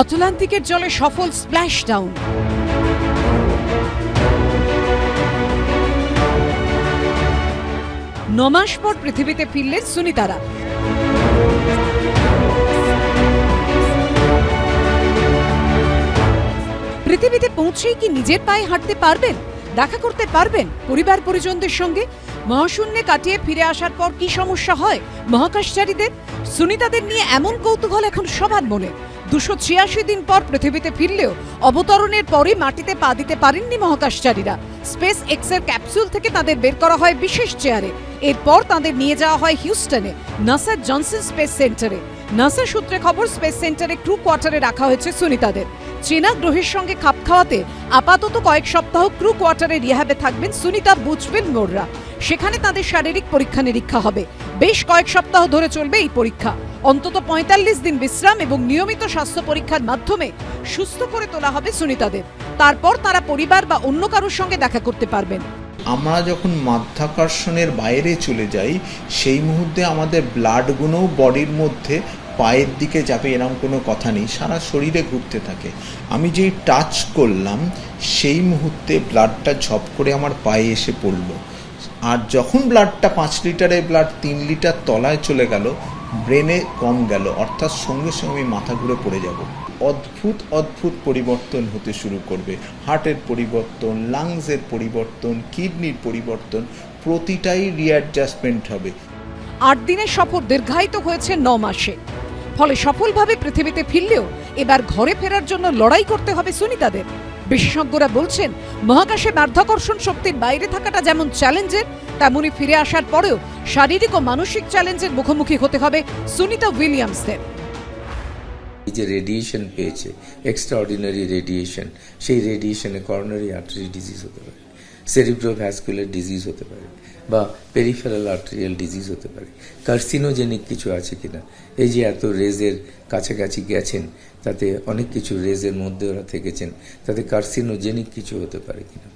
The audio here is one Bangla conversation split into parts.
অটলান্টিকের জলে সফল স্প্ল্যাশ ডাউন। নমাস পর পৃথিবীতে ফিরলেন সুনিতারা। পৃথিবীতে পৌঁছেই কি নিজের পায়ে হাঁটতে পারবেন, দেখা করতে পারবেন পরিবার পরিজনদের সঙ্গে? মহাশূন্যে কাটিয়ে ফিরে আসার পর কি সমস্যা হয় মহাকাশচারীদের? সুনিতাদের নিয়ে এমন কৌতূহল এখন সবার মনে। 286 দিন পর পৃথিবীতে ফিরলেও অবতরণের পরে মাটিতে পা দিতে পারেননি মহাকাশচারীরা। স্পেস এক্সের ক্যাপসুল থেকে তাদের বের করা হয় বিশেষ চেয়ারে। এরপর তাদের নিয়ে যাওয়া হয় হিউস্টনে নাসার জনসন স্পেস সেন্টারে। নাসা সূত্রে খবর, স্পেস সেন্টারে ক্রু কোয়ার্টারে রাখা হয়েছে সুনিতাদের। চীনা গ্রহের সঙ্গে খাপ খাওয়াতে আপাতত কয়েক সপ্তাহ ক্রু কোয়ার্টারে রিহ্যাবে থাকবেন সুনিতা, বুচভিল, মোররা। সেখানে তাদের শারীরিক পরীক্ষা নিরীক্ষা হবে। বেশ কয়েক সপ্তাহ ধরে চলবে এই পরীক্ষা। অন্তত 45 দিন বিশ্রাম এবং নিয়মিত স্বাস্থ্য পরীক্ষার মাধ্যমে সুস্থ করে তোলা হবে সুনিতাদের। তারপর তারা পরিবার বা অন্য কারোর সঙ্গে দেখা করতে পারবেন। আমরা যখন মাধ্যাকর্ষণের বাইরে চলে যাই সেই মুহূর্তে আমাদের ব্লাডগুলোও বডির মধ্যে পায়ের দিকে যাবে এরকম কোনো কথা নেই, সারা শরীরে ঘুরতে থাকে। আমি যেই টাচ করলাম সেই মুহূর্তে ব্লাডটা ঝপ করে আমার পায়ে এসে পড়লো। আর যখন ব্লাডটা 5 লিটারের ব্লাড 3 লিটার তলায় চলে গেল, ব্রেনে কম গেল, অর্থাৎ সঙ্গে সঙ্গে আমি মাথা ঘুরে পড়ে যাব। অদ্ভুত অদ্ভুত পরিবর্তন হতে শুরু করবে। হার্টের পরিবর্তন, লাংসের পরিবর্তন, কিডনির পরিবর্তন, প্রতিটাই রিঅ্যাডজাস্টমেন্ট হবে। 8 দিনের সফর দীর্ঘায়িত হয়েছে 9 মাসে। ফলে সফলভাবে পৃথিবীতে ফিরলেও এবার ঘরে ফেরার জন্য লড়াই করতে হবে সুনিতাদের। বিশেষজ্ঞরা বলছেন, মহাকাশে মাধ্যাকর্ষণ শক্তির বাইরে থাকাটা যেমন চ্যালেঞ্জের, তেমনি ফিরে আসার পরেও শারীরিক ও মানসিক চ্যালেঞ্জের মুখোমুখি হতে হবে সুনিতা উইলিয়ামসদের। যে রেডিয়েশন পেয়েছে, এক্সট্রাঅর্ডিনারি রেডিয়েশন, সেই রেডিয়েশনে করোনারি আর্টারি ডিজিজ হতে পারে, সেরিব্রোভ্যাসকুলার ডিজিজ হতে পারে, বা পেরিফেরাল আর্টেরিয়াল ডিজিজ হতে পারে। কার্সিনোজেনিক কিছু আছে কিনা, এই যে এত রেজের কাছাকাছি গেছেন, তাতে অনেক কিছু রেজের মধ্যে ওরা থেকেছেন, তাতে কার্সিনোজেনিক কিছু হতে পারে কিনা।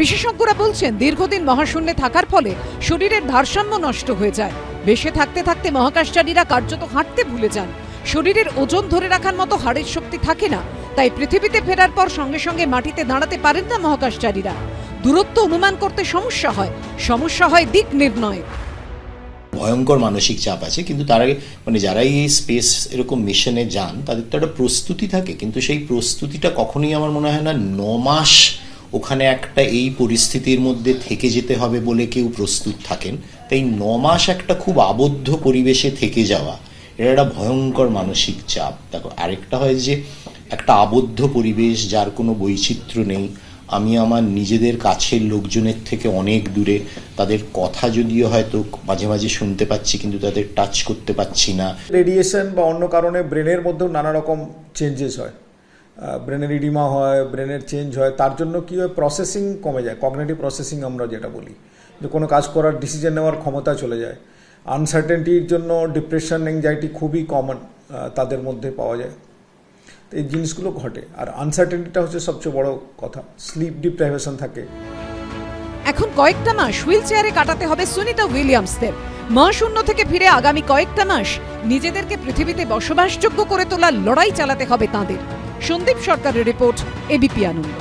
বিশেষজ্ঞরা বলছেন, দীর্ঘদিন মহাশূন্যে থাকার ফলে শরীরের ভারসাম্য নষ্ট হয়ে যায়। বেশে থাকতে থাকতে মহাকাশচারীরা কার্যত হাঁটতে ভুলে যান। শরীরের ওজন ধরে রাখার মতো হাড়ের শক্তি থাকে না। তাই পৃথিবীতে ফেরার পর সঙ্গে সঙ্গে মাটিতে দাঁড়াতে পারেন না মহাকাশচারীরা। দূরত্ব অনুমান করতে সমস্যা হয় দিক নির্ণয়ে। ভয়ঙ্কর মানসিক চাপ আছে, কিন্তু তার আগে যারা এই স্পেস এরকম মিশনে যান তাদের তো একটা প্রস্তুতি থাকে, কিন্তু সেই প্রস্তুতিটা কখনোই আমার মনে হয় না 9 মাস ওখানে একটা এই পরিস্থিতির মধ্যে থেকে যেতে হবে বলে কেউ প্রস্তুত থাকেন। তাই 9 মাস একটা খুব আবদ্ধ পরিবেশে থেকে যাওয়া, এটা একটা ভয়ঙ্কর মানসিক চাপ। দেখো, আরেকটা হয় যে একটা আবদ্ধ পরিবেশ যার কোনো বৈচিত্র্য নেই, আমি আমার নিজেদের কাছের লোকজনের থেকে অনেক দূরে, তাদের কথা যদিও হয়তো মাঝে মাঝে শুনতে পাচ্ছি কিন্তু তাদের টাচ করতে পাচ্ছি না। রেডিয়েশন বা অন্য কারণে ব্রেনের মধ্যেও নানা রকম চেঞ্জেস হয়, ব্রেনের ইডিমা হয়, ব্রেনের চেঞ্জ হয়। তার জন্য কী হয়, প্রসেসিং কমে যায়, কগনিটিভ প্রসেসিং আমরা যেটা বলি, যে কোনো কাজ করার ডিসিশন নেওয়ার ক্ষমতা চলে যায়। আনসার্টেনটির জন্য ডিপ্রেশন, অ্যাংজাইটি খুবই কমন তাদের মধ্যে পাওয়া যায়। তো এই জিনিসগুলো ঘটে। আর আনসার্টেনটিটা হচ্ছে সবচেয়ে বড় কথা, স্লিপ ডিপ্রাইভেশন থাকে। এখন কয়েকটা মাস হুইল চেয়ারে কাটাতে হবে সুনিতা উইলিয়ামসদের। মহাশূন্য থেকে ফিরে আগামী কয়েকটা মাস নিজেদেরকে পৃথিবীতে বসবাসযোগ্য করে তোলার লড়াই চালাতে হবে তাঁদের। সন্দীপ সরকারের রিপোর্ট, এবিপি আনন্দ।